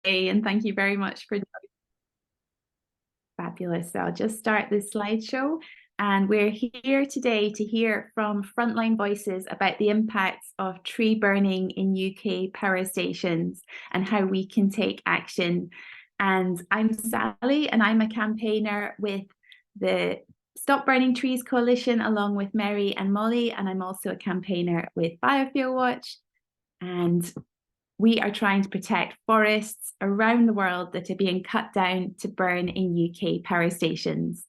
and thank you very much for joining. Fabulous. So I'll just start this slideshow. And we're here today to hear from Frontline voices about the impacts of tree burning in UK power stations and how we can take action. And I'm Sally, and I'm a campaigner with the Stop Burning Trees Coalition, along with Mary and Molly, and I'm also a campaigner with Biofuel Watch. And we are trying to protect forests around the world that are being cut down to burn in UK power stations.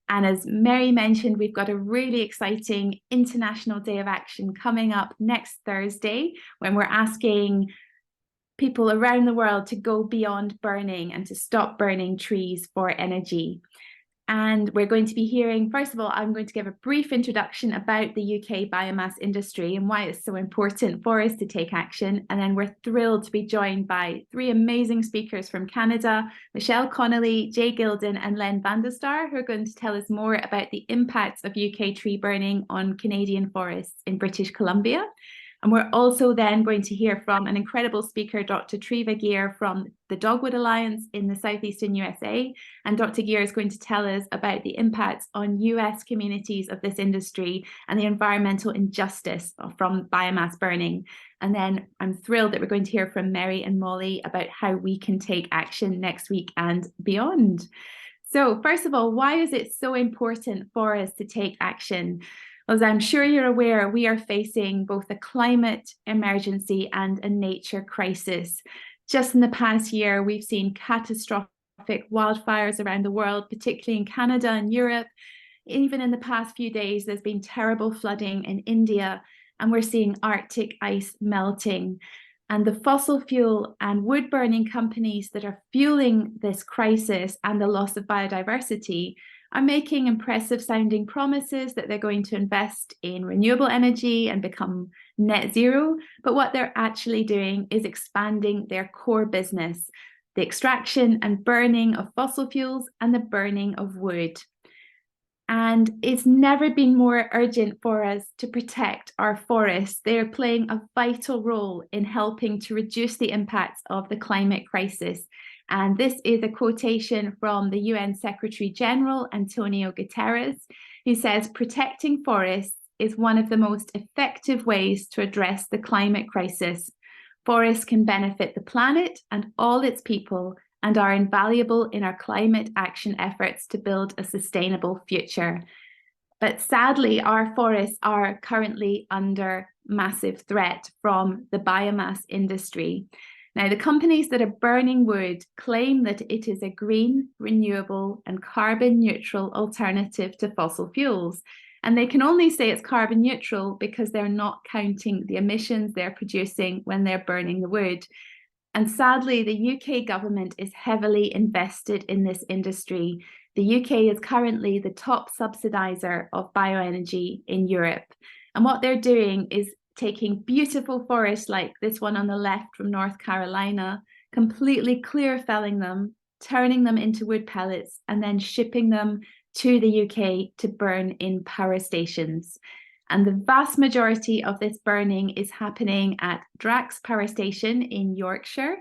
And as Mary mentioned, we've got a really exciting International Day of Action coming up next Thursday, when we're asking people around the world to go beyond burning and to stop burning trees for energy. And we're going to be hearing, first of all, I'm going to give a brief introduction about the UK biomass industry and why it's so important for us to take action. And then we're thrilled to be joined by three amazing speakers from Canada, Michelle Connolly, Jay Gilden, and Len Vanderstar, who are going to tell us more about the impacts of UK tree burning on Canadian forests in British Columbia. And we're also then going to hear from an incredible speaker, Dr. Treva Gear from the Dogwood Alliance in the southeastern USA. And Dr. Gear is going to tell us about the impacts on US communities of this industry and the environmental injustice from biomass burning. And then I'm thrilled that we're going to hear from Mary and Molly about how we can take action next week and beyond. So first of all, why is it so important for us to take action? As I'm sure you're aware, we are facing both a climate emergency and a nature crisis. Just in the past year, we've seen catastrophic wildfires around the world, particularly in Canada and Europe. Even in the past few days, there's been terrible flooding in India, and we're seeing Arctic ice melting. And the fossil fuel and wood burning companies that are fueling this crisis and the loss of biodiversity are making impressive sounding promises that they're going to invest in renewable energy and become net zero. But what they're actually doing is expanding their core business, the extraction and burning of fossil fuels and the burning of wood. And it's never been more urgent for us to protect our forests. They are playing a vital role in helping to reduce the impacts of the climate crisis. And this is a quotation from the UN Secretary General, Antonio Guterres, who says, "Protecting forests is one of the most effective ways to address the climate crisis. Forests can benefit the planet and all its people and are invaluable in our climate action efforts to build a sustainable future." But sadly, our forests are currently under massive threat from the biomass industry. Now, the companies that are burning wood claim that it is a green, renewable, and carbon neutral alternative to fossil fuels. And they can only say it's carbon neutral because they're not counting the emissions they're producing when they're burning the wood. And sadly, the UK government is heavily invested in this industry. The UK is currently the top subsidizer of bioenergy in Europe. And what they're doing is taking beautiful forests like this one on the left from North Carolina, completely clear felling them, turning them into wood pellets, and then shipping them to the UK to burn in power stations. And the vast majority of this burning is happening at Drax power station in Yorkshire.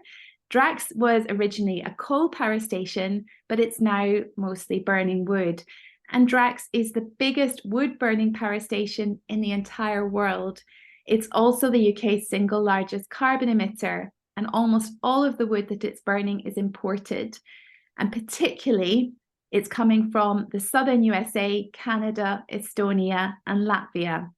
Drax was originally a coal power station, but it's now mostly burning wood. And Drax is the biggest wood burning power station in the entire world. It's also the UK's single largest carbon emitter, and almost all of the wood that it's burning is imported. And particularly, it's coming from the southern USA, Canada, Estonia, and Latvia.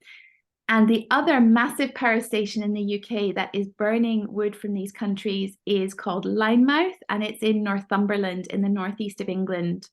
And the other massive power station in the UK that is burning wood from these countries is called Linemouth, and it's in Northumberland in the northeast of England.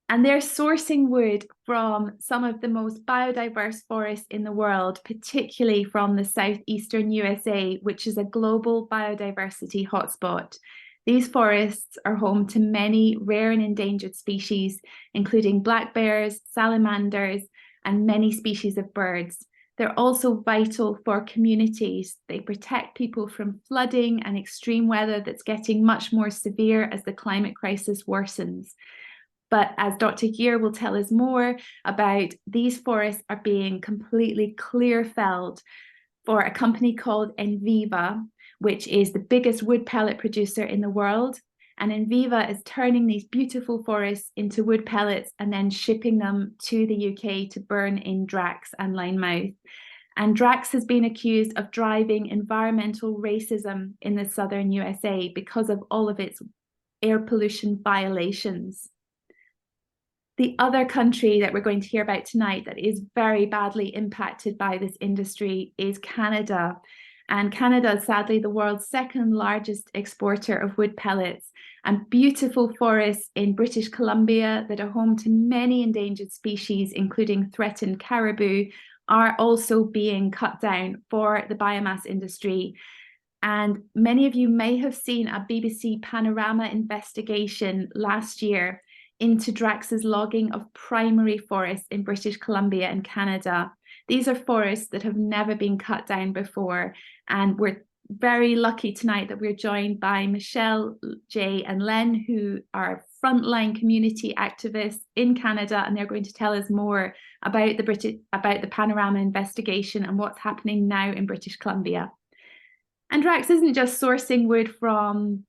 And they're sourcing wood from some of the most biodiverse forests in the world, particularly from the southeastern USA, which is a global biodiversity hotspot. These forests are home to many rare and endangered species, including black bears, salamanders, and many species of birds. They're also vital for communities. They protect people from flooding and extreme weather that's getting much more severe as the climate crisis worsens. But as Dr. Gear will tell us more about, these forests are being completely clear felled for a company called Enviva, which is the biggest wood pellet producer in the world. And Enviva is turning these beautiful forests into wood pellets and then shipping them to the UK to burn in Drax and Linemouth. And Drax has been accused of driving environmental racism in the southern USA because of all of its air pollution violations. The other country that we're going to hear about tonight that is very badly impacted by this industry is Canada. And Canada is sadly the world's second largest exporter of wood pellets, and beautiful forests in British Columbia that are home to many endangered species, including threatened caribou, are also being cut down for the biomass industry. And many of you may have seen a BBC Panorama investigation last year into Drax's logging of primary forests in British Columbia and Canada. These are forests that have never been cut down before. And we're very lucky tonight that we're joined by Michelle, Jay, and Len, who are frontline community activists in Canada, and they're going to tell us more about the Panorama investigation and what's happening now in British Columbia. And Drax isn't just sourcing wood from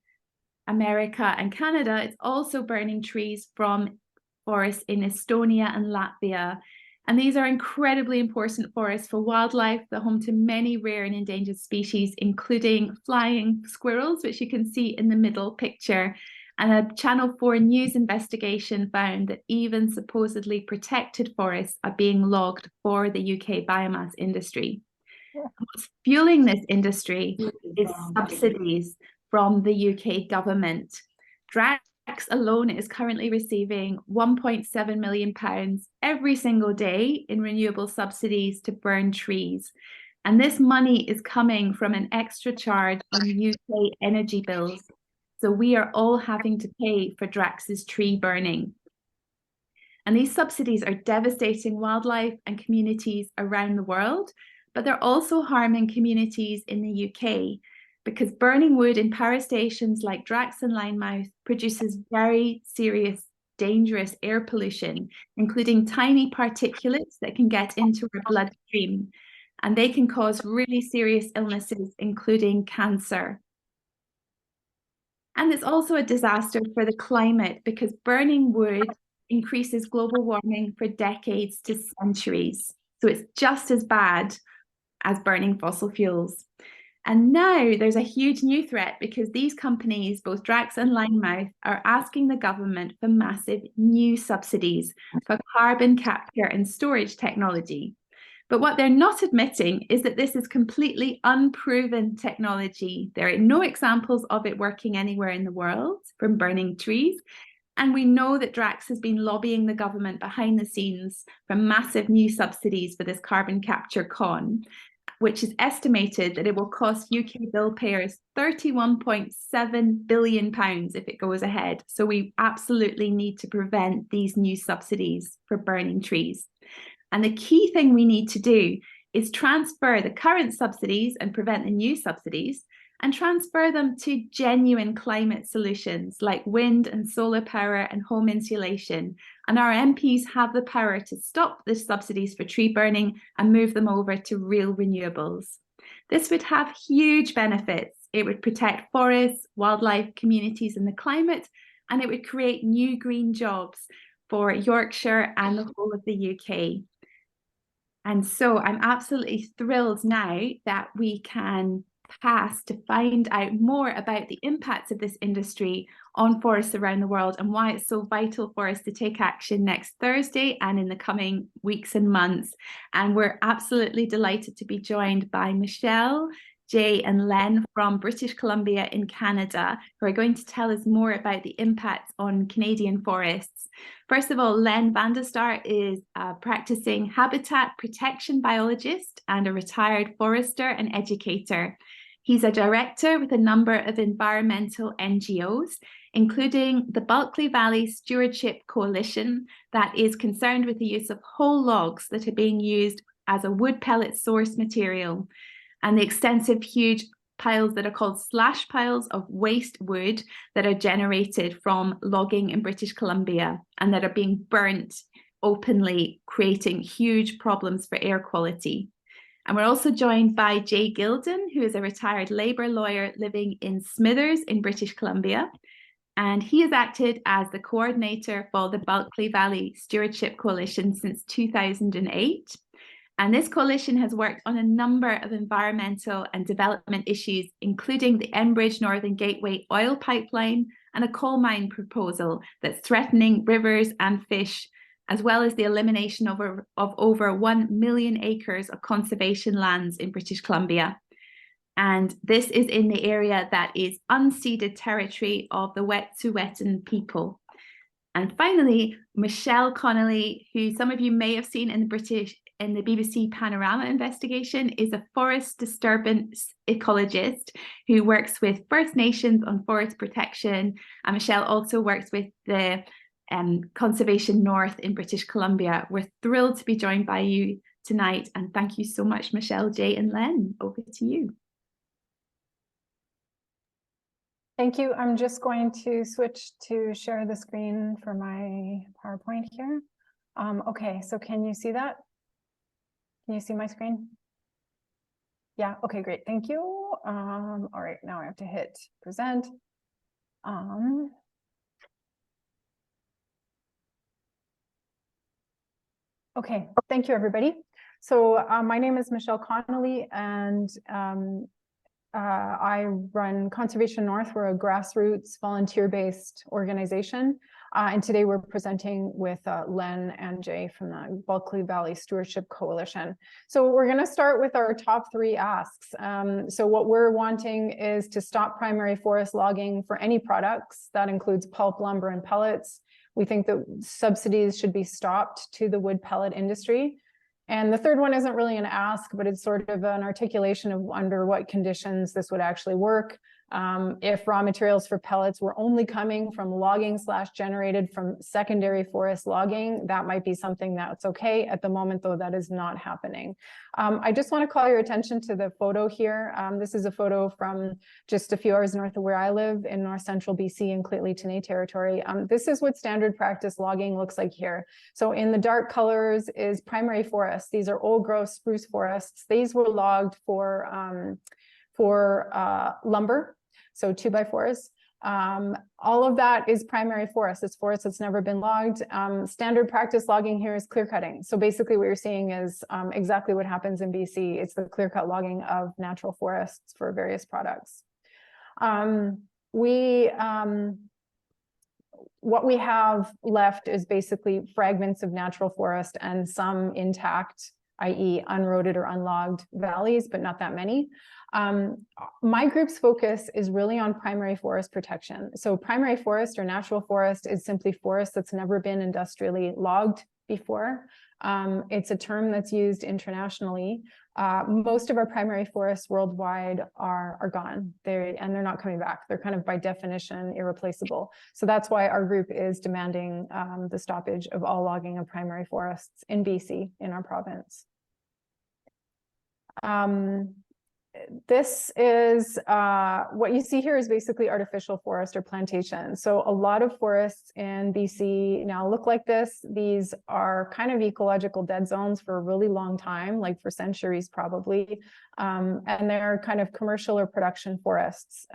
America and Canada, it's also burning trees from forests in Estonia and Latvia. And these are incredibly important forests for wildlife. They're home to many rare and endangered species, including flying squirrels, which you can see in the middle picture. And a Channel 4 news investigation found that even supposedly protected forests are being logged for the UK biomass industry. What's fueling this industry is subsidies from the UK government. Drax alone is currently receiving £1.7 million every single day in renewable subsidies to burn trees. And this money is coming from an extra charge on UK energy bills. So we are all having to pay for Drax's tree burning. And these subsidies are devastating wildlife and communities around the world, but they're also harming communities in the UK, because burning wood in power stations like Drax and Linemouth produces very serious, dangerous air pollution, including tiny particulates that can get into our bloodstream, and they can cause really serious illnesses, including cancer. And it's also a disaster for the climate, because burning wood increases global warming for decades to centuries. So it's just as bad as burning fossil fuels. And now there's a huge new threat, because these companies, both Drax and Linemouth, are asking the government for massive new subsidies for carbon capture and storage technology. But what they're not admitting is that this is completely unproven technology. There are no examples of it working anywhere in the world from burning trees. And we know that Drax has been lobbying the government behind the scenes for massive new subsidies for this carbon capture con, which is estimated that it will cost UK bill payers £31.7 billion if it goes ahead. So we absolutely need to prevent these new subsidies for burning trees. And the key thing we need to do is transfer the current subsidies and prevent the new subsidies, and transfer them to genuine climate solutions like wind and solar power and home insulation. And our MPs have the power to stop the subsidies for tree burning and move them over to real renewables. This would have huge benefits. It would protect forests, wildlife, communities, and the climate, and it would create new green jobs for Yorkshire and the whole of the UK. And so I'm absolutely thrilled now that we can pass to find out more about the impacts of this industry on forests around the world, and why it's so vital for us to take action next Thursday and in the coming weeks and months. And we're absolutely delighted to be joined by Michelle, Jay, and Len from British Columbia in Canada, who are going to tell us more about the impacts on Canadian forests. First of all, Len Vanderstar is a practicing habitat protection biologist and a retired forester and educator. He's a director with a number of environmental NGOs, including the Bulkley Valley Stewardship Coalition, that is concerned with the use of whole logs that are being used as a wood pellet source material, and the extensive, huge piles that are called slash piles of waste wood that are generated from logging in British Columbia and that are being burnt openly, creating huge problems for air quality. And we're also joined by Jay Gilden, who is a retired Labour lawyer living in Smithers in British Columbia. And he has acted as the coordinator for the Bulkley Valley Stewardship Coalition since 2008. And this coalition has worked on a number of environmental and development issues, including the Enbridge Northern Gateway oil pipeline and a coal mine proposal that's threatening rivers and fish, as well as the elimination of over 1 million acres of conservation lands in British Columbia. And this is in the area that is unceded territory of the Wet'suwet'en people. And finally, Michelle Connolly, who some of you may have seen in the BBC Panorama investigation, is a forest disturbance ecologist who works with First Nations on forest protection. And Michelle also works with the Conservation North in British Columbia. We're thrilled to be joined by you tonight. And thank you so much, Michelle, Jay, and Len. Over to you. Thank you. I'm just going to switch to share the screen for my PowerPoint here. Okay, so can you see that? Can you see my screen? Yeah, okay, great, thank you. All right, now I have to hit present. Okay, thank you, everybody. So my name is Michelle Connolly, and I run Conservation North. We're a grassroots volunteer-based organization. And today we're presenting with Len and Jay from the Bulkley Valley Stewardship Coalition. So we're going to start with our top 3 asks. So what we're wanting is to stop primary forest logging for any products. That includes pulp, lumber, and pellets. We think that subsidies should be stopped to the wood pellet industry. And the third one isn't really an ask, but it's sort of an articulation of under what conditions this would actually work. If raw materials for pellets were only coming from logging / generated from secondary forest logging, that might be something that's okay. At the moment, though, that is not happening. I just want to call your attention to the photo here. This is a photo from just a few hours north of where I live in north central BC in Lheidli territory. This is what standard practice logging looks like here. So in the dark colors is primary forests. These are old growth spruce forests. These were logged for lumber. So 2x4s. All of that is primary forest. It's forest that's never been logged. Standard practice logging here is clear cutting. So basically what you're seeing is exactly what happens in BC. It's the clear cut logging of natural forests for various products. What we have left is basically fragments of natural forest and some intact, i.e. unroaded or unlogged valleys, but not that many. My group's focus is really on primary forest protection. So primary forest or natural forest is simply forest that's never been industrially logged before. It's a term that's used internationally. Most of our primary forests worldwide are gone. They're not coming back. They're kind of by definition irreplaceable. So that's why our group is demanding the stoppage of all logging of primary forests in BC, in our province. This is what you see here is basically artificial forest or plantation. So a lot of forests in BC now look like this. These are kind of ecological dead zones for a really long time, like for centuries probably. And they're kind of commercial or production forests.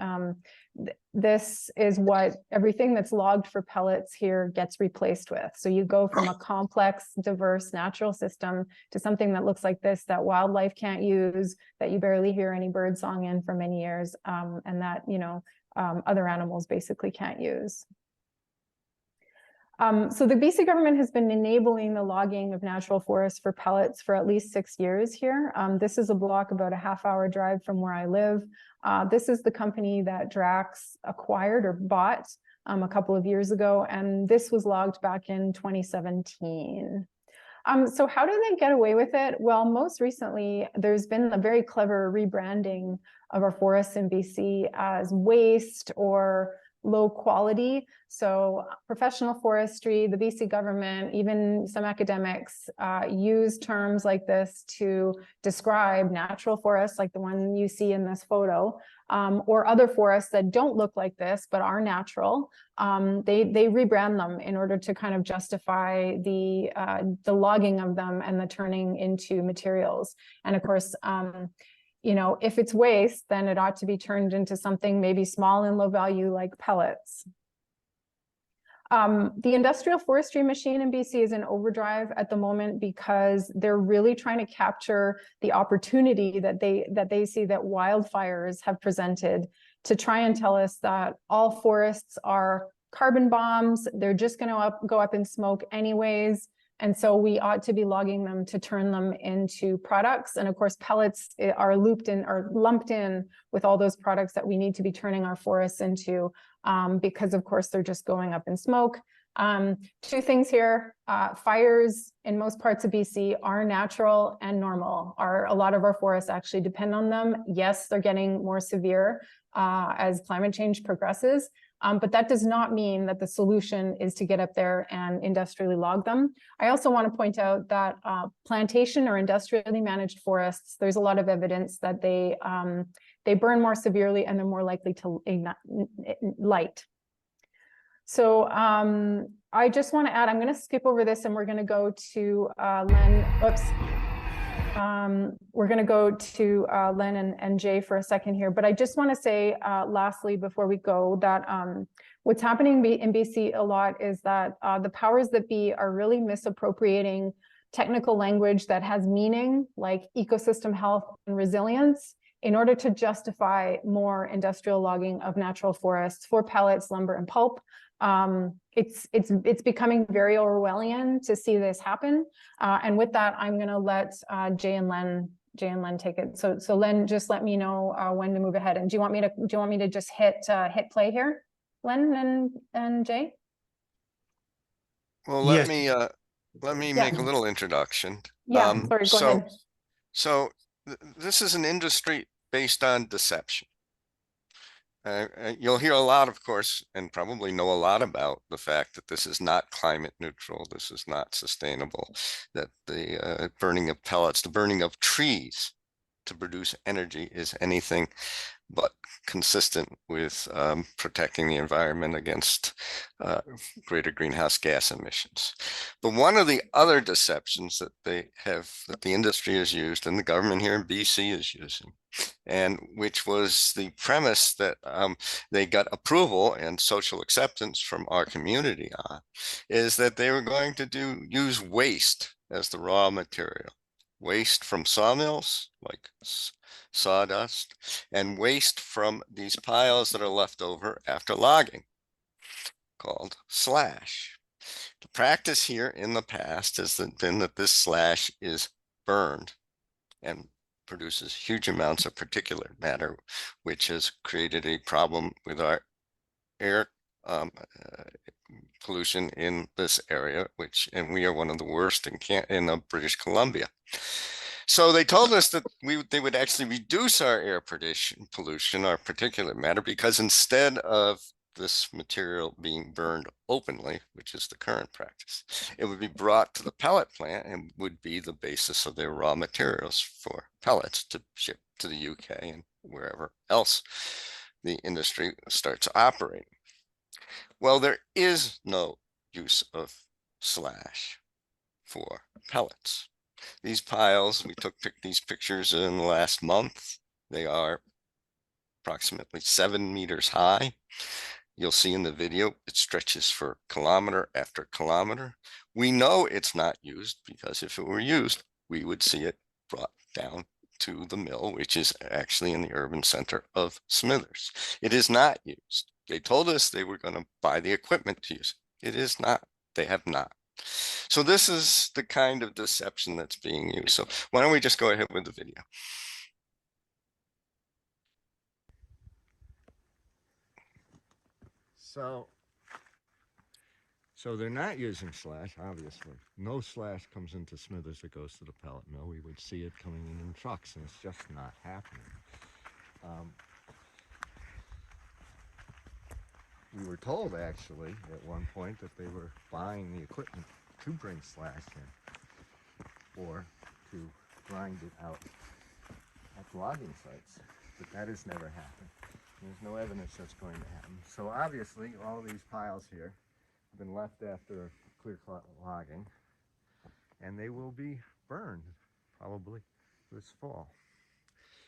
This is what everything that's logged for pellets here gets replaced with. So you go from a complex, diverse natural system to something that looks like this, that wildlife can't use, that you barely hear any bird song in for many years, and that, other animals basically can't use. So the BC government has been enabling the logging of natural forests for pellets for at least 6 years here. This is a block about a half-hour drive from where I live. This is the company that Drax acquired or bought a couple of years ago, and this was logged back in 2017. So how do they get away with it? Well, most recently, there's been a very clever rebranding of our forests in BC as waste or low quality. So professional forestry, the BC government, even some academics use terms like this to describe natural forests, like the one you see in this photo, or other forests that don't look like this, but are natural. They rebrand them in order to kind of justify the logging of them and the turning into materials. And of course, you know, if it's waste, then it ought to be turned into something maybe small and low value like pellets. The industrial forestry machine in BC is in overdrive at the moment because they're really trying to capture the opportunity that they see that wildfires have presented to try and tell us that all forests are carbon bombs. They're just going to go up in smoke anyways. And so we ought to be logging them to turn them into products. And of course, pellets are lumped in with all those products that we need to be turning our forests into, because of course, they're just going up in smoke. Two things here, fires in most parts of BC are natural and normal. A lot of our forests actually depend on them. Yes, they're getting more severe as climate change progresses. But that does not mean that the solution is to get up there and industrially log them. I also want to point out that plantation or industrially managed forests, there's a lot of evidence that they burn more severely and they're more likely to light. So I just want to add, I'm going to skip over this and we're going to go to Len. Oops. We're going to go to Len and Jay for a second here, but I just want to say lastly before we go that what's happening in BC a lot is that the powers that be are really misappropriating technical language that has meaning like ecosystem health and resilience in order to justify more industrial logging of natural forests for pellets, lumber, and pulp. It's becoming very Orwellian to see this happen. And with that, I'm going to let Jay and Len take it. So Len, just let me know when to move ahead. And do you want me to just hit play here, Len and Jay? Well, Yes. let me make a little introduction. Yeah, sorry, go ahead. So this is an industry based on deception. You'll hear a lot, of course, and probably know a lot about the fact that this is not climate neutral. This is not sustainable, that the burning of pellets, the burning of trees to produce energy is anything but consistent with protecting the environment against greater greenhouse gas emissions. But one of the other deceptions that that the industry has used and the government here in BC is using, and which was the premise that they got approval and social acceptance from our community on, is that they were going to use waste as the raw material. Waste from sawmills, like sawdust, and waste from these piles that are left over after logging, called slash. The practice here in the past has been that this slash is burned and produces huge amounts of particulate matter, which has created a problem with our air pollution in this area, and we are one of the worst in British Columbia. So they told us that they would actually reduce our air pollution, our particulate matter, because instead of this material being burned openly, which is the current practice, it would be brought to the pellet plant and would be the basis of their raw materials for pellets to ship to the UK and wherever else the industry starts operating. Well, there is no use of slash for pellets. These piles, we took these pictures in the last month. They are approximately 7 meters high. You'll see in the video, it stretches for kilometer after kilometer. We know it's not used because if it were used, we would see it brought down to the mill, which is actually in the urban center of Smithers. It is not used. They told us they were going to buy the equipment to use it. It is not. They have not. So this is the kind of deception that's being used. So why don't we just go ahead with the video? So they're not using slash, obviously. No slash comes into Smithers that goes to the pellet mill. We would see it coming in trucks, and it's just not happening. we were told actually at one point that they were buying the equipment to bring slash in or to grind it out at logging sites, but that has never happened. There's no evidence that's going to happen. So obviously all these piles here have been left after clear logging, and they will be burned probably this fall.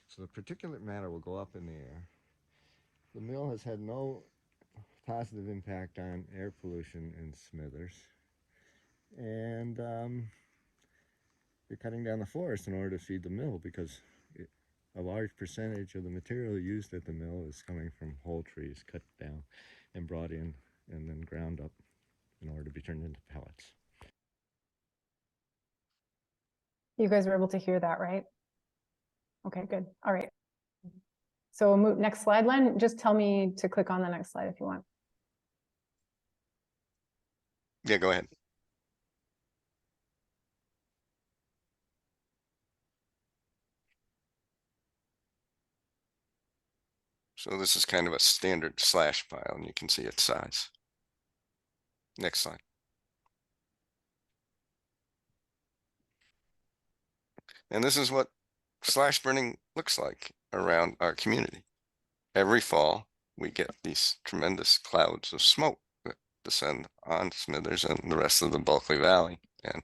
So the particulate matter will go up in the air. The mill has had no positive impact on air pollution in Smithers, and they're cutting down the forest in order to feed the mill, because a large percentage of the material used at the mill is coming from whole trees cut down and brought in and then ground up in order to be turned into pellets. You guys were able to hear that, right? Okay, good. All right. So next slide, Len. Just tell me to click on the next slide if you want. Yeah, go ahead. So this is kind of a standard slash pile, and you can see its size. Next slide. And this is what slash burning looks like around our community. Every fall, we get these tremendous clouds of smoke that descend on Smithers and the rest of the Bulkley Valley, and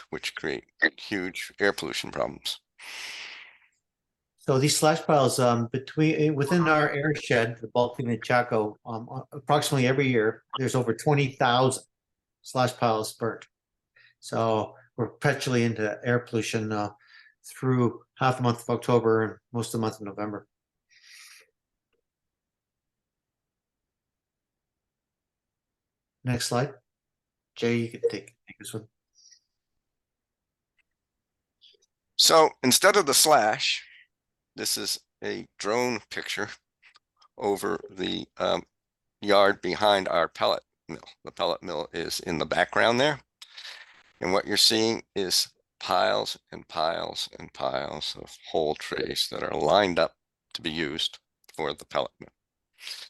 which create huge air pollution problems. So these slash piles, within our air shed, the Bulkley and Chaco, approximately every year, there's over 20,000 slash piles burnt. So we're perpetually into air pollution through half the month of October and most of the month of November. Next slide. Jay, you can take this one. So instead of the slash, this is a drone picture over the yard behind our pellet mill. The pellet mill is in the background there. And what you're seeing is piles and piles and piles of whole trays that are lined up to be used for the pellet mill.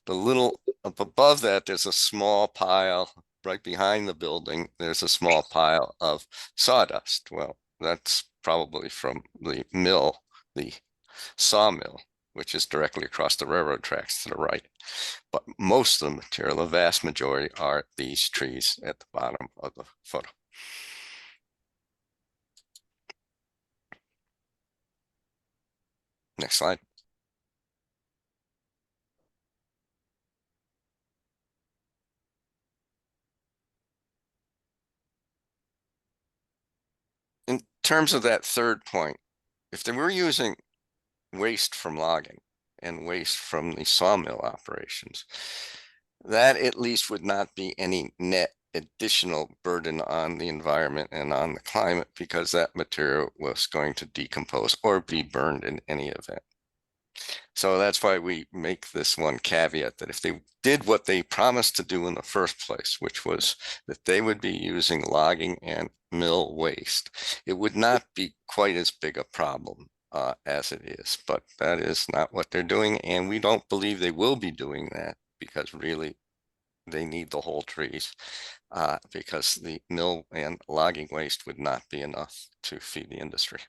The little up above that, there's a small pile right behind the building. There's a small pile of sawdust. Well, that's probably from the mill, the sawmill, which is directly across the railroad tracks to the right. But most of the material, the vast majority, are these trees at the bottom of the photo. Next slide. In terms of that third point, if they were using waste from logging and waste from the sawmill operations, that at least would not be any net additional burden on the environment and on the climate, because that material was going to decompose or be burned in any event. So that's why we make this one caveat, that if they did what they promised to do in the first place, which was that they would be using logging and mill waste, it would not be quite as big a problem as it is. But that is not what they're doing, and we don't believe they will be doing that, because really they need the whole trees, because the mill and logging waste would not be enough to feed the industry.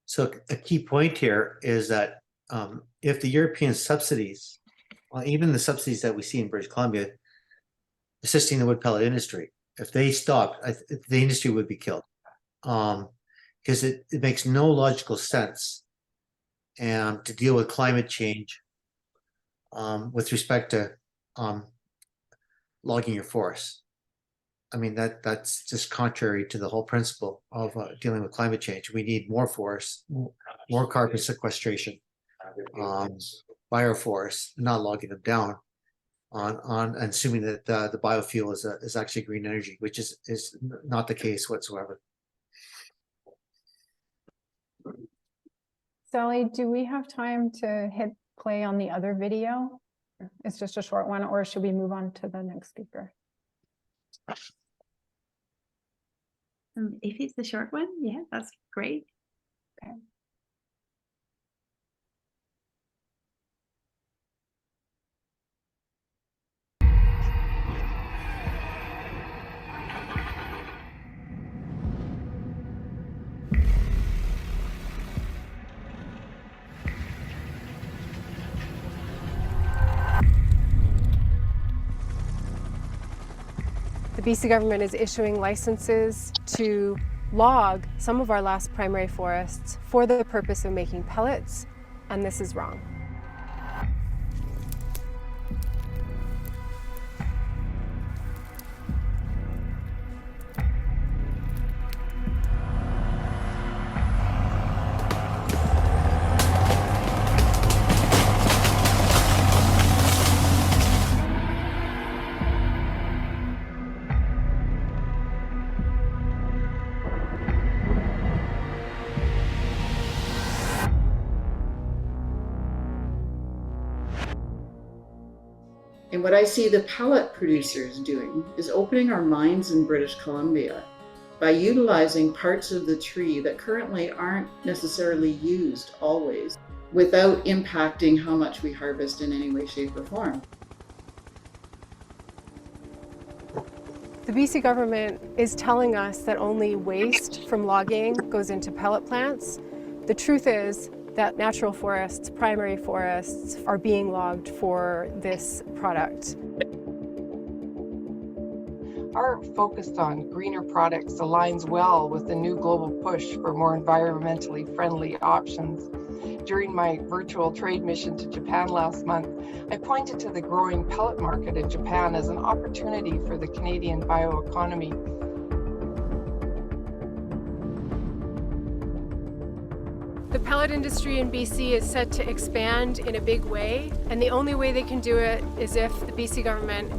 So a key point here is that if the European subsidies, even the subsidies that we see in British Columbia, assisting the wood pellet industry, if they stopped, the industry would be killed, because it makes no logical sense and to deal with climate change with respect to logging your forests. I mean, that's just contrary to the whole principle of dealing with climate change. We need more forests, more carbon sequestration, bioforests, not logging them down, on assuming that the biofuel is actually green energy, which is not the case whatsoever. Sally, do we have time to hit play on the other video? It's just a short one, or should we move on to the next speaker? If it's the short one, yeah, that's great. Okay. So, BC government is issuing licenses to log some of our last primary forests for the purpose of making pellets, and this is wrong. And what I see the pellet producers doing is opening our minds in British Columbia by utilizing parts of the tree that currently aren't necessarily used always, without impacting how much we harvest in any way, shape, or form. The BC government is telling us that only waste from logging goes into pellet plants. The truth is that natural forests, primary forests, are being logged for this product. Our focus on greener products aligns well with the new global push for more environmentally friendly options. During my virtual trade mission to Japan last month, I pointed to the growing pellet market in Japan as an opportunity for the Canadian bioeconomy. The pellet industry in BC is set to expand in a big way, and the only way they can do it is if the BC government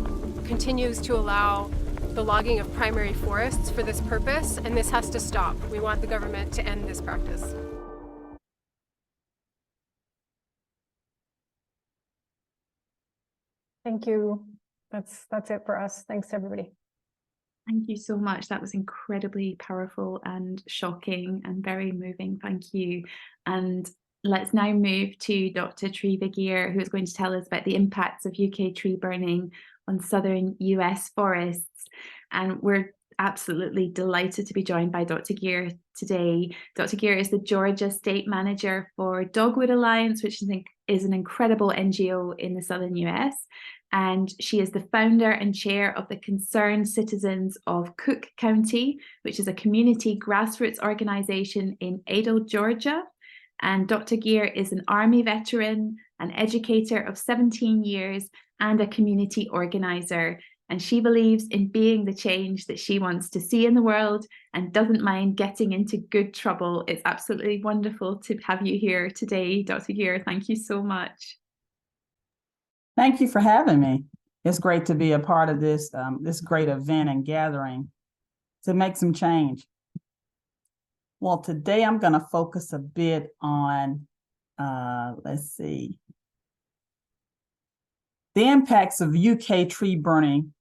continues to allow the logging of primary forests for this purpose, and this has to stop. We want the government to end this practice. Thank you. That's it for us. Thanks, everybody. Thank you so much. That was incredibly powerful and shocking and very moving. Thank you. And let's now move to Dr. Treva Gear, who is going to tell us about the impacts of UK tree burning on southern US forests. And we're absolutely delighted to be joined by Dr. Gear today. Dr. Gear is the Georgia State Manager for Dogwood Alliance, which is an incredible NGO in the southern US. And she is the founder and chair of the Concerned Citizens of Cook County, which is a community grassroots organization in Ada, Georgia. And Dr. Gear is an Army veteran, an educator of 17 years, and a community organizer. And she believes in being the change that she wants to see in the world and doesn't mind getting into good trouble. It's absolutely wonderful to have you here today, Dr. Gear. Thank you so much. Thank you for having me. It's great to be a part of this, this great event and gathering to make some change. Well, today I'm going to focus a bit on, let's see, the impacts of UK tree burning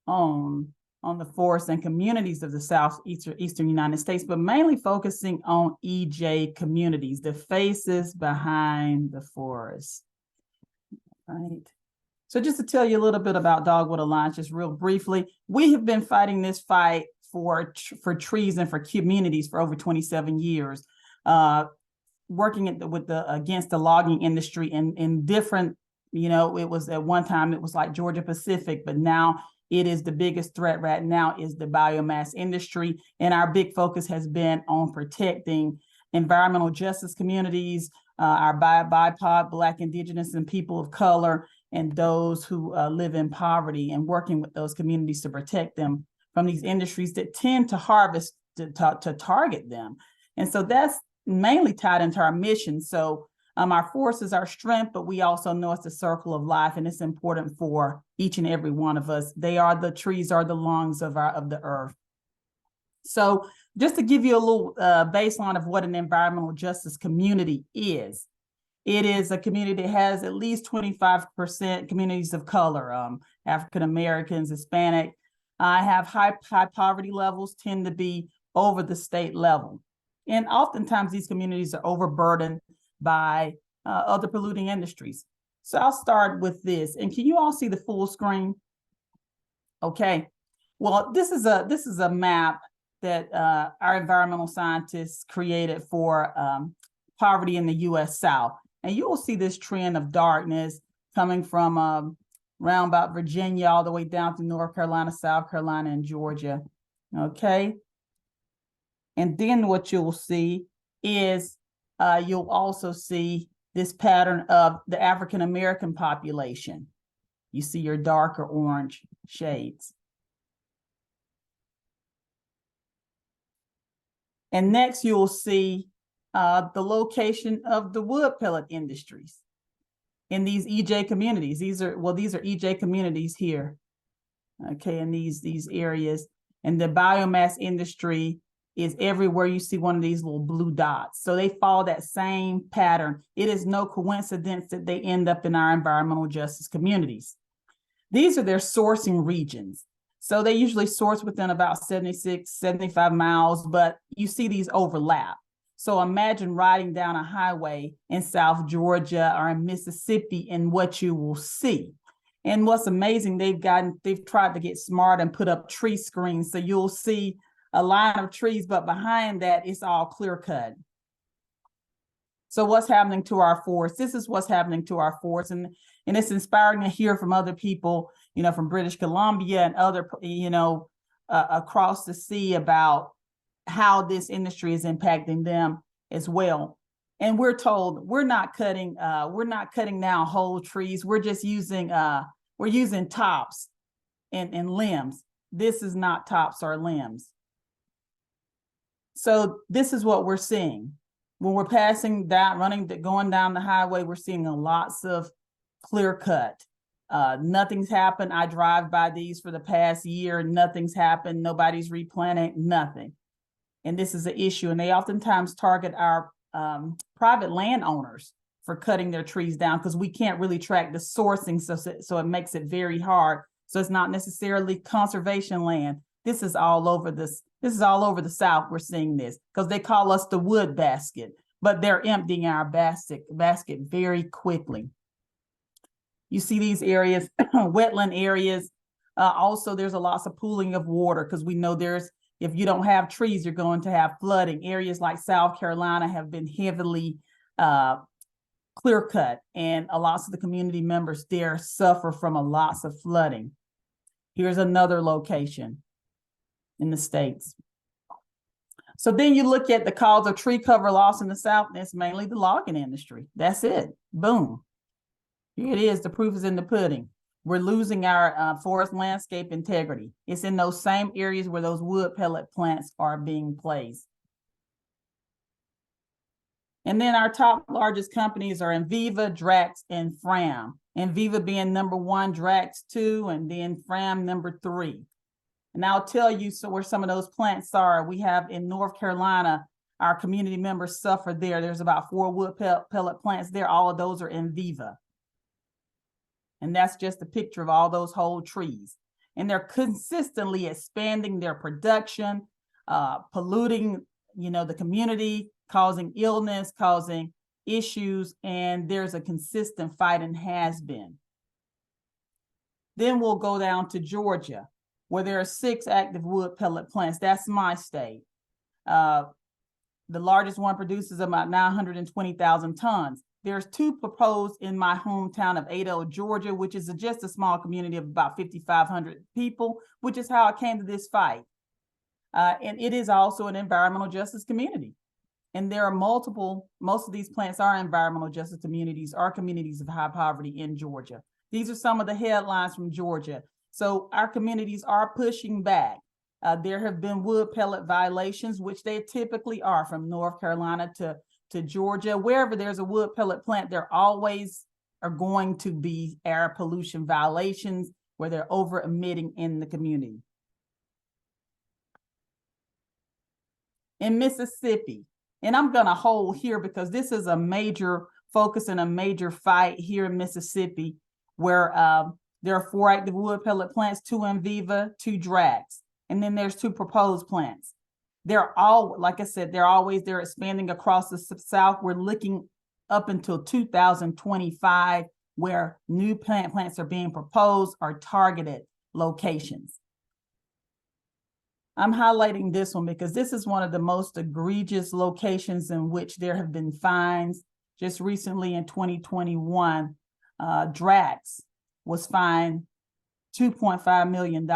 on the forests and communities of the southeastern United States, but mainly focusing on EJ communities, the faces behind the forest. Right. So just to tell you a little bit about Dogwood Alliance, just real briefly, we have been fighting this fight for trees and for communities for over 27 years, working against the logging industry in different, it was at one time it was like Georgia Pacific, but now it is the biggest threat right now is the biomass industry. And our big focus has been on protecting environmental justice communities, our BIPOC, Black, Indigenous, and people of color, and those who live in poverty, and working with those communities to protect them from these industries that tend to harvest to target them. And so that's mainly tied into our mission. So our forest is our strength, but we also know it's a circle of life, and it's important for each and every one of us. The trees are the lungs of the earth. So just to give you a little baseline of what an environmental justice community is, it is a community that has at least 25% communities of color, African Americans, Hispanic. Have high poverty levels, tend to be over the state level. And oftentimes these communities are overburdened by other polluting industries. So I'll start with this. And can you all see the full screen? Okay. Well, this is a map that our environmental scientists created for poverty in the U.S. South. And you will see this trend of darkness coming from round about Virginia, all the way down to North Carolina, South Carolina, and Georgia. Okay. And then what you'll see is you'll also see this pattern of the African American population. You see your darker orange shades. And next you'll see the location of the wood pellet industries in these EJ communities. These are EJ communities here, okay, in these areas. And the biomass industry is everywhere you see one of these little blue dots. So they follow that same pattern. It is no coincidence that they end up in our environmental justice communities. These are their sourcing regions. So they usually source within about 76, 75 miles, but you see these overlap. So imagine riding down a highway in South Georgia or in Mississippi and what you will see. And what's amazing, they've tried to get smart and put up tree screens. So you'll see a line of trees, but behind that, it's all clear cut. So what's happening to our forests? This is what's happening to our forests. And it's inspiring to hear from other people, you know, from British Columbia and other, you know, across the sea about how this industry is impacting them as well. And we're told we're not cutting down whole trees. We're just using we're using tops and limbs. This is not tops or limbs. So this is what we're seeing. When we're passing down, going down the highway, we're seeing lots of clear cut. Nothing's happened. I drive by these for the past year. Nothing's happened. Nobody's replanting, nothing. And this is an issue. And they oftentimes target our private landowners for cutting their trees down because we can't really track the sourcing. So it makes it very hard. So it's not necessarily conservation land. This is all over this. This is all over the South. We're seeing this because they call us the wood basket, but they're emptying our basket very quickly. You see these areas, wetland areas. Also, there's a lot of pooling of water because we know if you don't have trees, you're going to have flooding. Areas like South Carolina have been heavily clear cut, and a lot of the community members there suffer from a lots of flooding. Here's another location in the States. So then you look at the cause of tree cover loss in the South, and it's mainly the logging industry. That's it. Boom. Here it is. The proof is in the pudding. We're losing our forest landscape integrity. It's in those same areas where those wood pellet plants are being placed. And then our top largest companies are Enviva, Drax, and Fram. Enviva being number 1, Drax 2, and then Fram number 3. And I'll tell you where some of those plants are. We have in North Carolina, our community members suffer there. There's about 4 wood pellet plants there. All of those are Enviva. And that's just a picture of all those whole trees. And they're consistently expanding their production, polluting, you know, the community, causing illness, causing issues. And there's a consistent fight and has been. Then we'll go down to Georgia, where there are 6 active wood pellet plants. That's my state. The largest one produces about 920,000 tons. There's 2 proposed in my hometown of Ado, Georgia, which is just a small community of about 5,500 people, which is how I came to this fight. And it is also an environmental justice community. And there are most of these plants are environmental justice communities, are communities of high poverty in Georgia. These are some of the headlines from Georgia. So our communities are pushing back. There have been wood pellet violations, which they typically are from North Carolina to Georgia. Wherever there's a wood pellet plant, there always are going to be air pollution violations where they're over emitting in the community. In Mississippi, and I'm going to hold here because this is a major focus and a major fight here in Mississippi, where there are 4 active wood pellet plants, 2 Enviva, 2 Drax, and then there's 2 proposed plants. They're all, like I said, they're expanding across the South. We're looking up until 2025, where new plants are being proposed or targeted locations. I'm highlighting this one because this is one of the most egregious locations in which there have been fines. Just recently in 2021, Drax was fined $2.5 million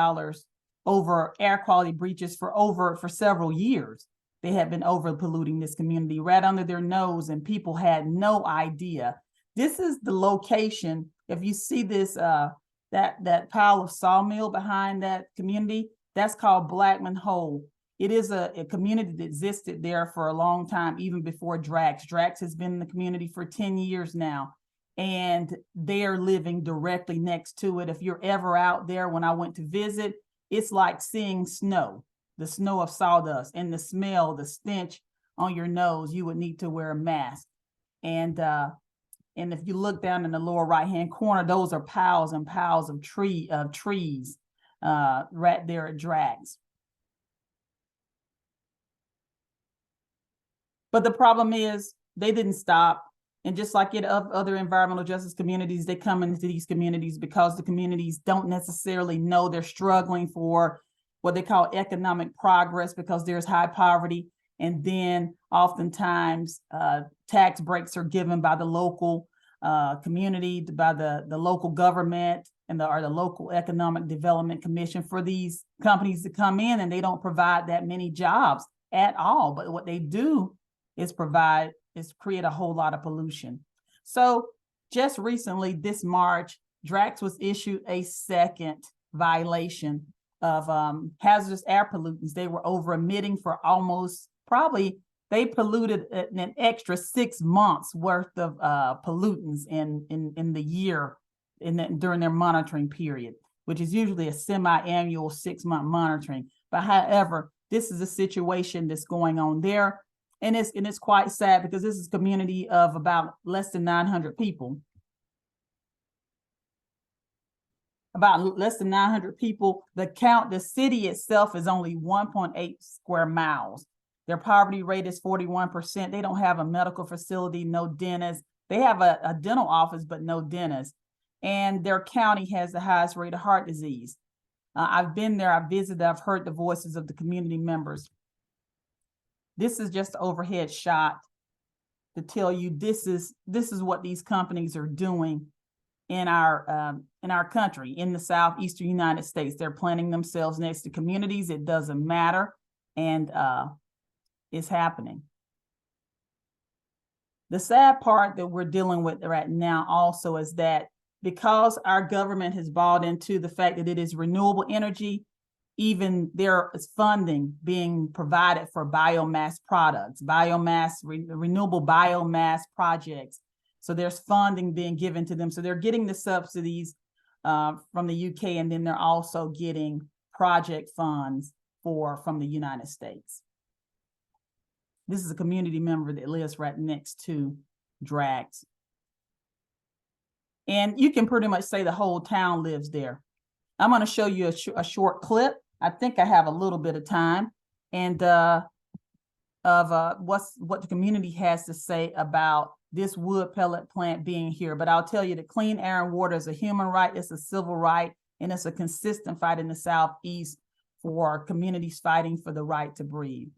over air quality breaches for several years. They had been over polluting this community right under their nose, and people had no idea. This is the location. If you see this, that pile of sawmill behind that community, that's called Blackman Hole. It is a community that existed there for a long time, even before Drax. Drax has been in the community for 10 years now, and they're living directly next to it. If you're ever out there, when I went to visit, it's like seeing snow, the snow of sawdust, and the smell, the stench on your nose. You would need to wear a mask. And if you look down in the lower right-hand corner, those are piles and piles of trees right there at Drax. But the problem is they didn't stop. And just like in other environmental justice communities, they come into these communities because the communities don't necessarily know they're struggling for what they call economic progress because there's high poverty. And then oftentimes tax breaks are given by the local community, by the local government and the local economic development commission for these companies to come in, and they don't provide that many jobs at all. But what they do is create a whole lot of pollution. So just recently, this March, Drax was issued a second violation of hazardous air pollutants. They were over emitting for they polluted an extra 6 months worth of pollutants in the year during their monitoring period, which is usually a semi-annual 6-month monitoring. But however, this is a situation that's going on there. And it's quite sad because this is a community of about less than 900 people. About less than 900 people. The city itself is only 1.8 square miles. Their poverty rate is 41%. They don't have a medical facility, no dentist. They have a dental office, but no dentist. And their county has the highest rate of heart disease. I've been there, I've visited, I've heard the voices of the community members. This is just an overhead shot to tell you this is what these companies are doing in our country, in the southeastern United States. They're planting themselves next to communities. It doesn't matter, and it's happening. The sad part that we're dealing with right now also is that because our government has bought into the fact that it is renewable energy, even there is funding being provided for biomass products, renewable biomass projects. So there's funding being given to them. So they're getting the subsidies from the UK, and then they're also getting project funds from the United States. This is a community member that lives right next to Drax. And you can pretty much say the whole town lives there. I'm going to show you a short clip. I think I have a little bit of time, and of what the community has to say about this wood pellet plant being here. But I'll tell you that clean air and water is a human right, it's a civil right, and it's a consistent fight in the Southeast for communities fighting for the right to breathe.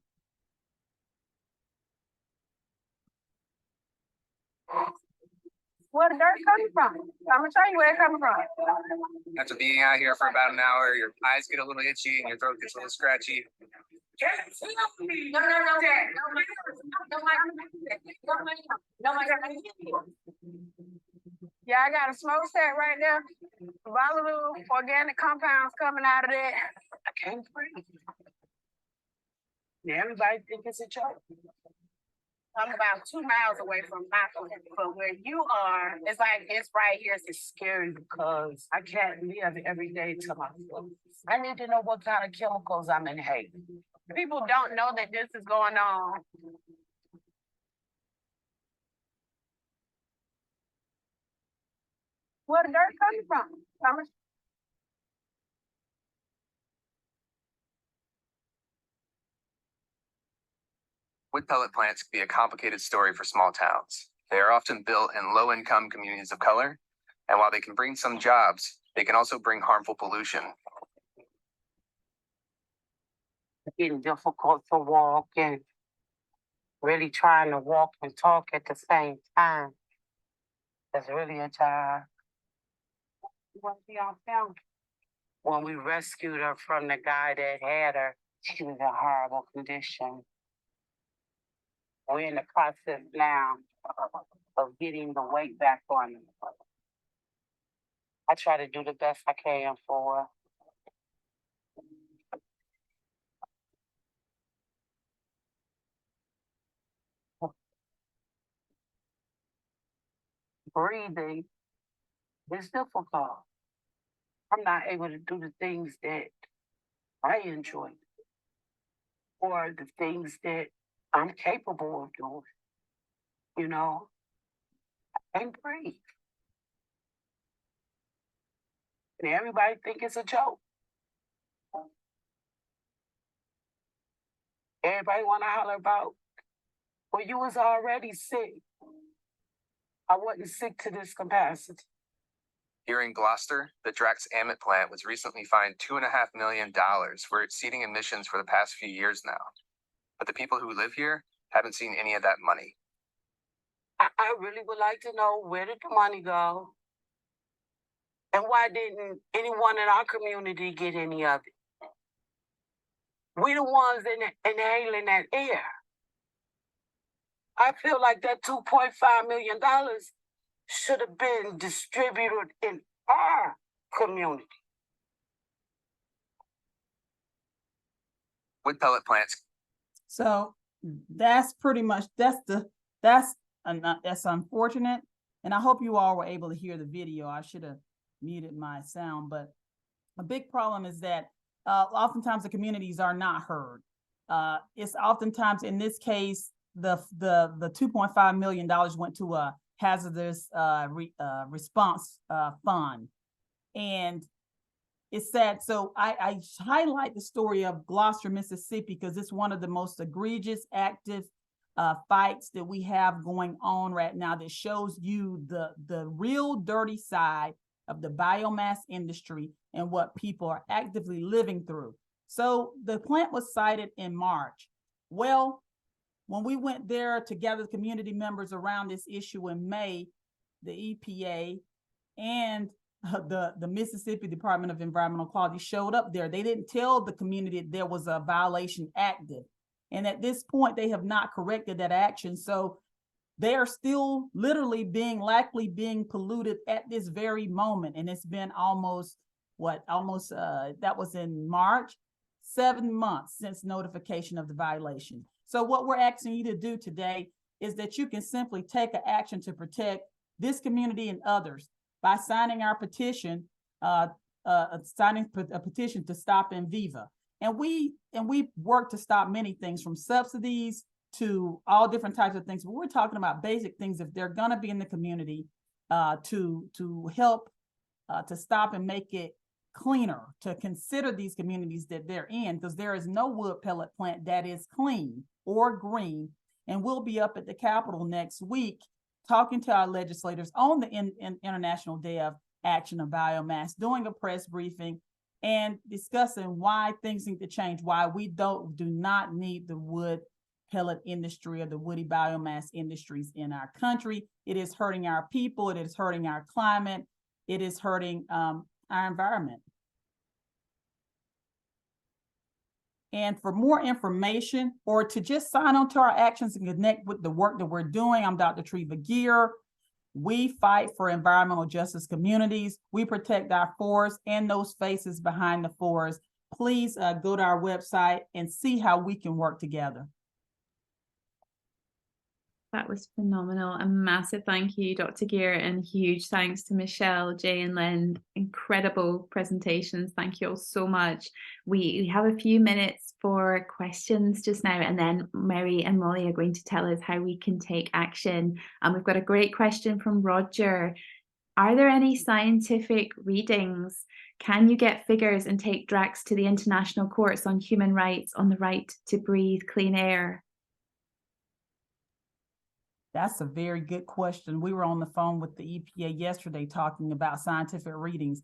Where the dirt coming from? I'm gonna show you where it coming from. After being out here for about an hour, your eyes get a little itchy and your throat gets a little scratchy. Yeah, I got a smokestack right there. Volatile organic compounds coming out of that. I can't breathe. Yeah, everybody thinks it's a joke. I'm about 2 miles away from my place, but where you are, it's right here. It's scary because I can't live every day to myself. I need to know what kind of chemicals I'm inhaling. People don't know that this is going on. Where the dirt coming from? Wood pellet plants can be a complicated story for small towns. They are often built in low-income communities of color, and while they can bring some jobs, they can also bring harmful pollution. It's getting difficult to walk and really trying to walk and talk at the same time. It's really a job. want to be on film? When we rescued her from the guy that had her, she was in horrible condition. We're in the process now of getting the weight back on her. I try to do the best I can for her. Breathing is difficult. I'm not able to do the things that I enjoy or the things that I'm capable of doing. You know, I can't breathe. And everybody think it's a joke. Everybody want to holler about, well, you was already sick. I wasn't sick to this capacity. Here in Gloucester, the Drax Amit plant was recently fined $2.5 million for exceeding emissions for the past few years now. But the people who live here haven't seen any of that money. I really would like to know, where did the money go? And why didn't anyone in our community get any of it? We the ones inhaling that air. I feel like that $2.5 million should have been distributed in our community. Wood pellet plants. So that's pretty much, that's unfortunate. And I hope you all were able to hear the video. I should have muted my sound, but a big problem is that oftentimes the communities are not heard. It's oftentimes, in this case, the $2.5 million went to a hazardous response fund. And it's sad. So I highlight the story of Gloucester, Mississippi, because it's one of the most egregious active fights that we have going on right now that shows you the real dirty side of the biomass industry and what people are actively living through. So the plant was cited in March. Well, when we went there to gather community members around this issue in May, the EPA and the Mississippi Department of Environmental Quality showed up there. They didn't tell the community that there was a violation active. And at this point, they have not corrected that action. So they are still literally likely being polluted at this very moment. And it's been almost, that was in March, 7 months since notification of the violation. So what we're asking you to do today is that you can simply take an action to protect this community and others by signing our petition, signing a petition to stop Enviva. And we work to stop many things, from subsidies to all different types of things. But we're talking about basic things if they're going to be in the community to help to stop and make it cleaner, to consider these communities that they're in, because there is no wood pellet plant that is clean or green. And we'll be up at the Capitol next week talking to our legislators on the International Day of Action of Biomass, doing a press briefing and discussing why things need to change, why we do not need the wood pellet industry or the woody biomass industries in our country. It is hurting our people. It is hurting our climate. It is hurting our environment. And for more information or to just sign on to our actions and connect with the work that we're doing, I'm Dr. Treva Gear. We fight for environmental justice communities. We protect our forests and those faces behind the forest. Please go to our website and see how we can work together. That was phenomenal. A massive thank you, Dr. Gear, and huge thanks to Michelle, Jay, and Lynn. Incredible presentations. Thank you all so much. We have a few minutes for questions just now, and then Mary and Molly are going to tell us how we can take action. And we've got a great question from Roger. Are there any scientific readings? Can you get figures and take Drax to the international courts on human rights, on the right to breathe clean air? That's a very good question. We were on the phone with the EPA yesterday talking about scientific readings.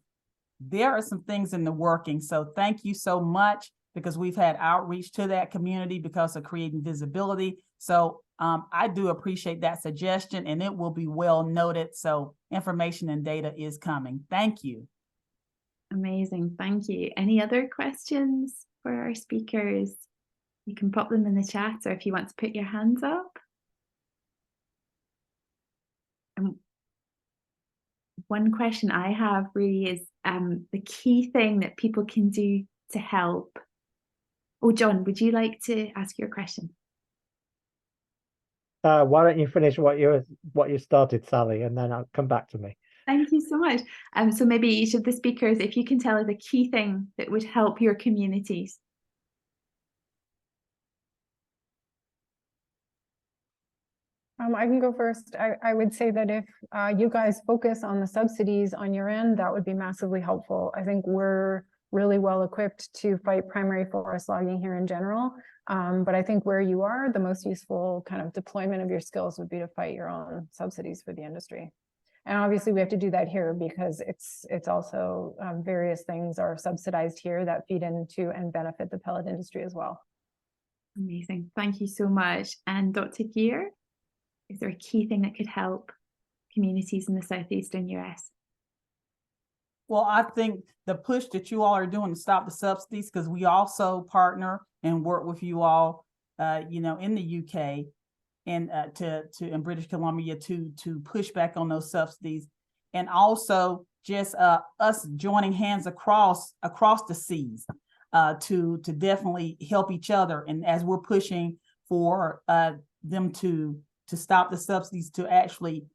There are some things in the working. So thank you so much, because we've had outreach to that community because of creating visibility. So I do appreciate that suggestion, and it will be well noted. So information and data is coming. Thank you. Amazing, thank you. Any other questions for our speakers? You can pop them in the chat, or if you want to put your hands up. One question I have really is the key thing that people can do to help. Oh, John, would you like to ask your question? Why don't you finish what you started, Sally, and then I'll come back to me. Thank you so much. So maybe each of the speakers, if you can tell us a key thing that would help your communities. I can go first. I would say that if you guys focus on the subsidies on your end, that would be massively helpful. I think we're really well equipped to fight primary forest logging here in general. But I think where you are, the most useful kind of deployment of your skills would be to fight your own subsidies for the industry. And obviously we have to do that here because it's also various things are subsidized here that feed into and benefit the pellet industry as well. Amazing. Thank you so much. And Dr. Gear, is there a key thing that could help communities in the southeastern US? Well, I think the push that you all are doing to stop the subsidies, because we also partner and work with you all, in the UK and in British Columbia to push back on those subsidies, and also just us joining hands across the seas to definitely help each other. And as we're pushing for them to stop the subsidies, to actually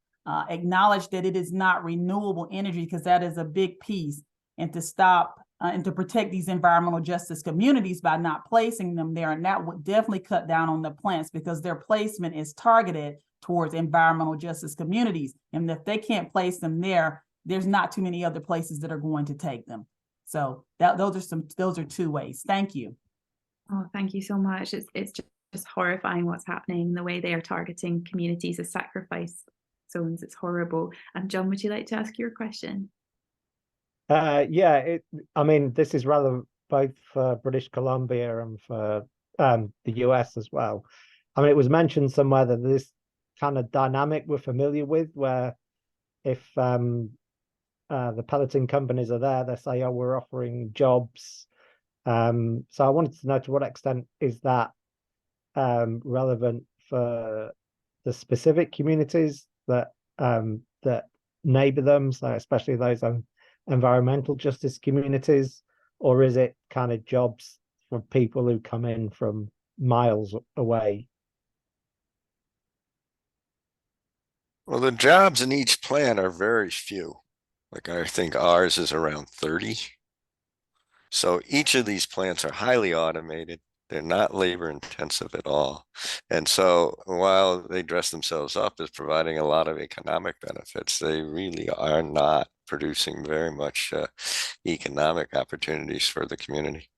acknowledge that it is not renewable energy, because that is a big piece, and to stop and to protect these environmental justice communities by not placing them there. And that would definitely cut down on the plants, because their placement is targeted towards environmental justice communities. And if they can't place them there, there's not too many other places that are going to take them. So those are two ways. Thank you. Oh, thank you so much. It's just horrifying what's happening, the way they are targeting communities as sacrifice zones. It's horrible. John, would you like to ask your question? Yeah, I mean, this is rather both for British Columbia and for the US as well. I mean, it was mentioned somewhere that this kind of dynamic we're familiar with, where if the pelleting companies are there, they say, oh, we're offering jobs. So I wanted to know, to what extent is that relevant for the specific communities that neighbor them, so especially those environmental justice communities, or is it kind of jobs for people who come in from miles away? Well, the jobs in each plant are very few. Like, I think ours is around 30. So each of these plants are highly automated. They're not labor intensive at all. And so while they dress themselves up as providing a lot of economic benefits, they really are not producing very much economic opportunities for the community.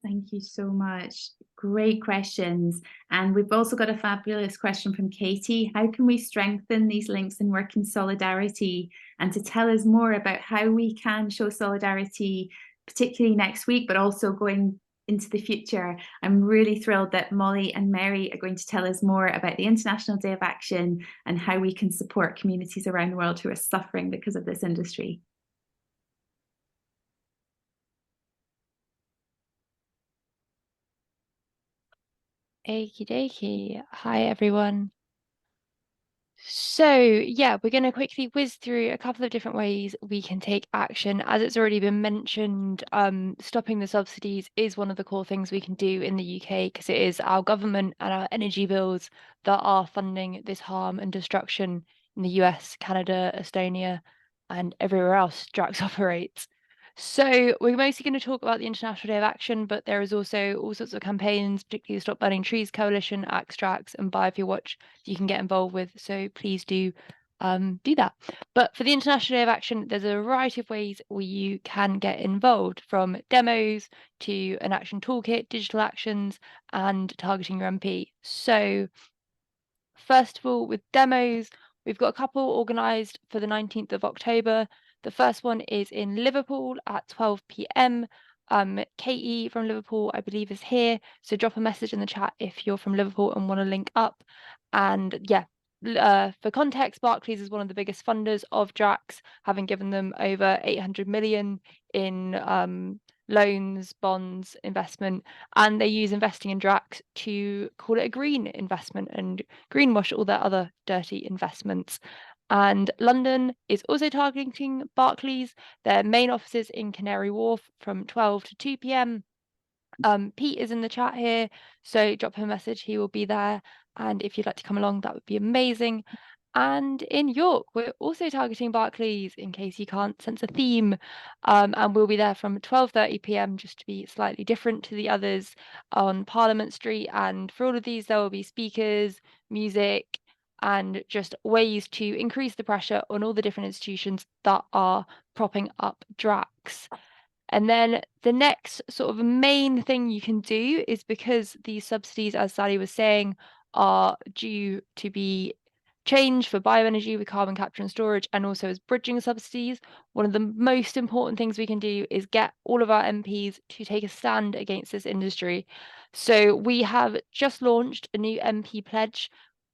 Thank you so much. Great questions. And we've also got a fabulous question from Katie. How can we strengthen these links and work in solidarity? And to tell us more about how we can show solidarity, particularly next week, but also going into the future, I'm really thrilled that Molly and Mary are going to tell us more about the International Day of Action and how we can support communities around the world who are suffering because of this industry. Okie dokie. Hi, everyone. So yeah, we're going to quickly whiz through a couple of different ways we can take action. As it's already been mentioned, stopping the subsidies is one of the core things we can do in the UK, because it is our government and our energy bills that are funding this harm and destruction in the US, Canada, Estonia, and everywhere else Drax operates. So we're mostly going to talk about the International Day of Action, but there is also all sorts of campaigns, particularly the Stop Burning Trees Coalition, Drax, and Biofuel Watch, you can get involved with. So please do that. But for the International Day of Action, there's a variety of ways where you can get involved, from demos to an action toolkit, digital actions, and targeting your MP. So first of all, with demos, we've got a couple organised for the 19th of October. The first one is in Liverpool at 12 p.m. Katie from Liverpool, I believe, is here. So drop a message in the chat if you're from Liverpool and want to link up. And yeah, For context, Barclays is one of the biggest funders of Drax, having given them over 800 million in loans, bonds, investment, and they use investing in Drax to call it a green investment and greenwash all their other dirty investments. And London is also targeting Barclays. Their main office is in Canary Wharf from 12 to 2 p.m. Pete is in the chat here, so drop him a message, he will be there. And if you'd like to come along, that would be amazing. And in York, we're also targeting Barclays, in case you can't sense a theme. And we'll be there from 12:30 p.m, just to be slightly different to the others, on Parliament Street. And for all of these, there will be speakers, music, and just ways to increase the pressure on all the different institutions that are propping up Drax. And then the next sort of main thing you can do is, because these subsidies, as Sally was saying, are due to be changed for bioenergy with carbon capture and storage, and also as bridging subsidies, one of the most important things we can do is get all of our MPs to take a stand against this industry. So we have just launched a new MP pledge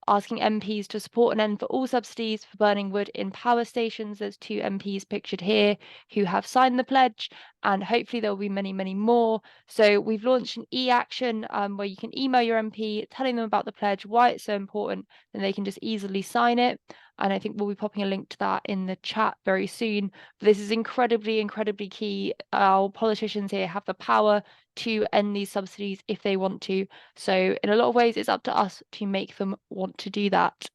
asking MPs to support an end for all subsidies for burning wood in power stations. There's 2 MPs pictured here who have signed the pledge, and hopefully there will be many, many more. So we've launched an e-action where you can email your MP telling them about the pledge, why it's so important, and they can just easily sign it. And I think we'll be popping a link to that in the chat very soon. But this is incredibly, incredibly key. Our politicians here have the power to end these subsidies if they want to. So in a lot of ways, it's up to us to make them want to do that.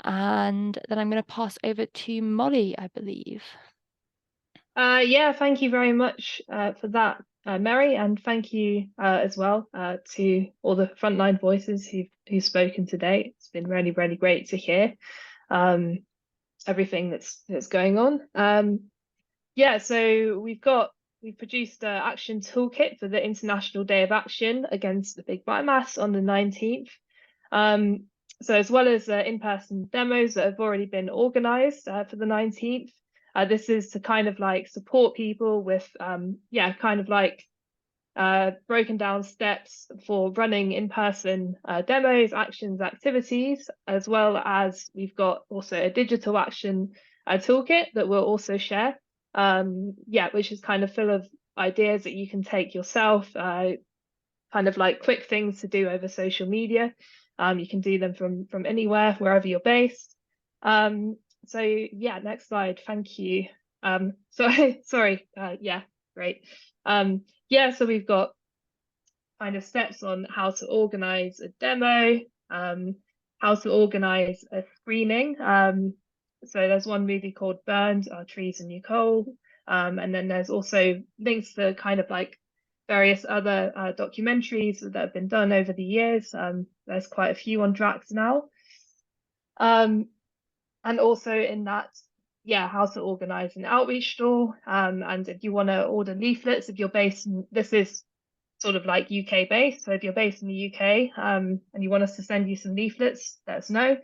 And then I'm going to pass over to Molly, I believe. Yeah, thank you very much for that, Mary, and thank you as well to all the frontline voices who've spoken today. It's been really, really great to hear everything that's going on. Yeah, so we've produced an action toolkit for the International Day of Action against the Big Biomass on the 19th. So as well as in-person demos that have already been organised for the 19th, this is to kind of like support people with, kind of like broken down steps for running in-person demos, actions, activities, as well as we've got also a digital action toolkit that we'll also share. Which is kind of full of ideas that you can take yourself, kind of like quick things to do over social media. You can do them from anywhere, wherever you're based. So yeah, next slide. Thank you. Sorry. Great. So we've got kind of steps on how to organize a demo, how to organize a screening. So there's one movie called Burned, Our Trees and New Coal. And then there's also links to kind of like various other documentaries that have been done over the years. There's quite a few on Drax now. And also in that, how to organize an outreach stall. And if you want to order leaflets, if you're based in, this is sort of like UK based. So if you're based in the UK and you want us to send you some leaflets, let us know.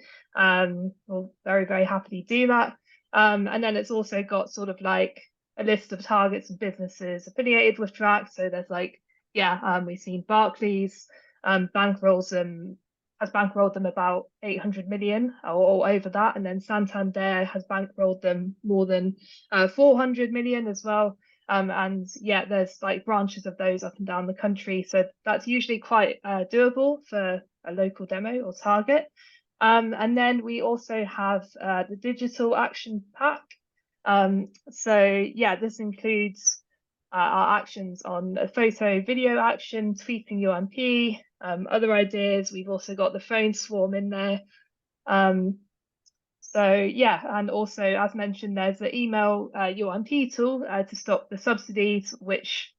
We'll very, very happily do that. And then it's also got sort of like a list of targets and businesses affiliated with Drax. So there's like, we've seen Barclays has bankrolled them about 800 million or over that. And then Santander has bankrolled them more than 400 million as well. There's like branches of those up and down the country. So that's usually quite doable for a local demo or target. And then we also have the digital action pack. This includes our actions on a photo, video action, tweeting your MP, other ideas. We've also got the phone swarm in there. And also, as mentioned, there's the email your MP tool to stop the subsidies, which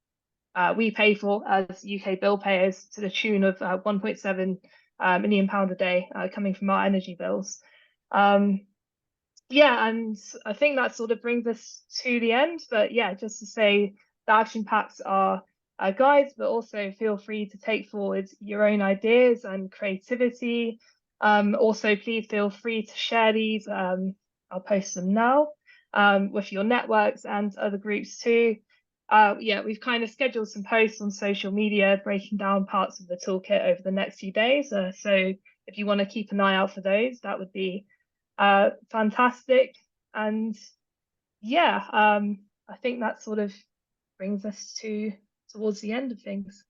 we pay for as UK bill payers to the tune of £1.7 million a day coming from our energy bills. And I think that sort of brings us to the end. But just to say, the action packs are guides, but also feel free to take forward your own ideas and creativity. Also, please feel free to share these. I'll post them now with your networks and other groups too. We've kind of scheduled some posts on social media breaking down parts of the toolkit over the next few days. So if you want to keep an eye out for those, that would be fantastic. And yeah, I think that sort of brings us towards the end of things.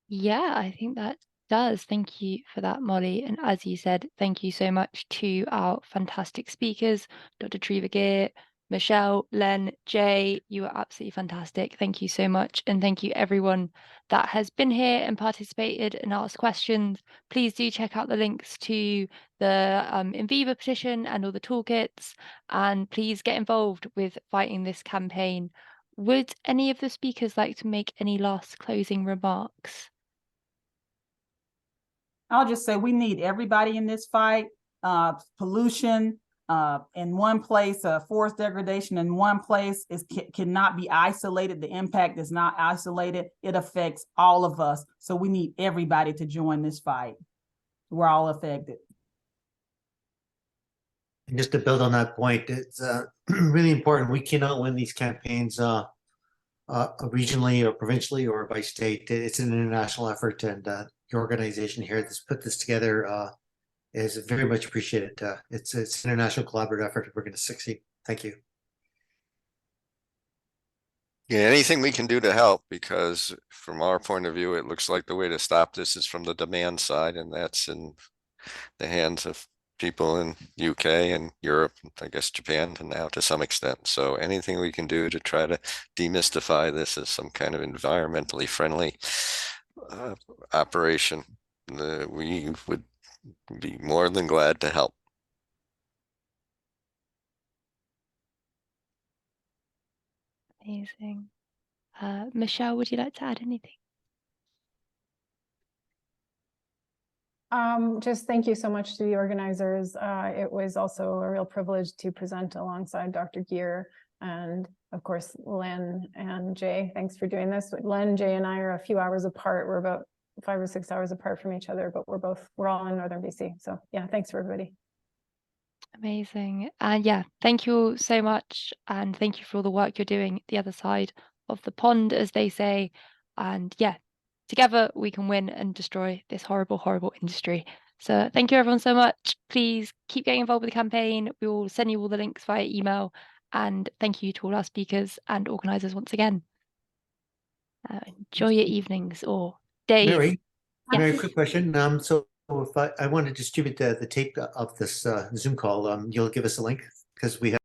Yeah, I think that does. Thank you for that, Molly. And as you said, thank you so much to our fantastic speakers, Dr. Treva Gear, Michelle, Len, Jay. You were absolutely fantastic. Thank you so much. And thank you everyone that has been here and participated and asked questions. Please do check out the links to the Enviva petition and all the toolkits. And please get involved with fighting this campaign. Would any of the speakers like to make any last closing remarks? I'll just say we need everybody in this fight. Pollution in one place, forest degradation in one place cannot be isolated. The impact is not isolated. It affects all of us. So we need everybody to join this fight. We're all affected. And just to build on that point, it's really important. We cannot win these campaigns regionally or provincially or by state. It's an international effort, and your organization here that's put this together is very much appreciated. It's an international collaborative effort. We're going to succeed. Thank you. Yeah, anything we can do to help, because from our point of view, it looks like the way to stop this is from the demand side, and that's in the hands of people in UK and Europe, I guess Japan, and now to some extent. So anything we can do to try to demystify this as some kind of environmentally friendly operation, we would be more than glad to help. Amazing. Michelle, would you like to add anything? Just thank you so much to the organizers. It was also a real privilege to present alongside Dr. Gear and of course, Len and Jay. Thanks for doing this. Len, Jay, and I are a few hours apart. We're about 5 or 6 hours apart from each other, but we're all in Northern BC. So yeah, thanks for everybody. Amazing. And yeah, thank you all so much. And thank you for all the work you're doing the other side of the pond, as they say. And yeah, together we can win and destroy this horrible, horrible industry. So thank you everyone so much. Please keep getting involved with the campaign. We will send you all the links via email. And thank you to all our speakers and organisers once again. Enjoy your evenings or days. Mary, Yes. Mary, quick question. So if I want to distribute the tape of this Zoom call, you'll give us a link because we have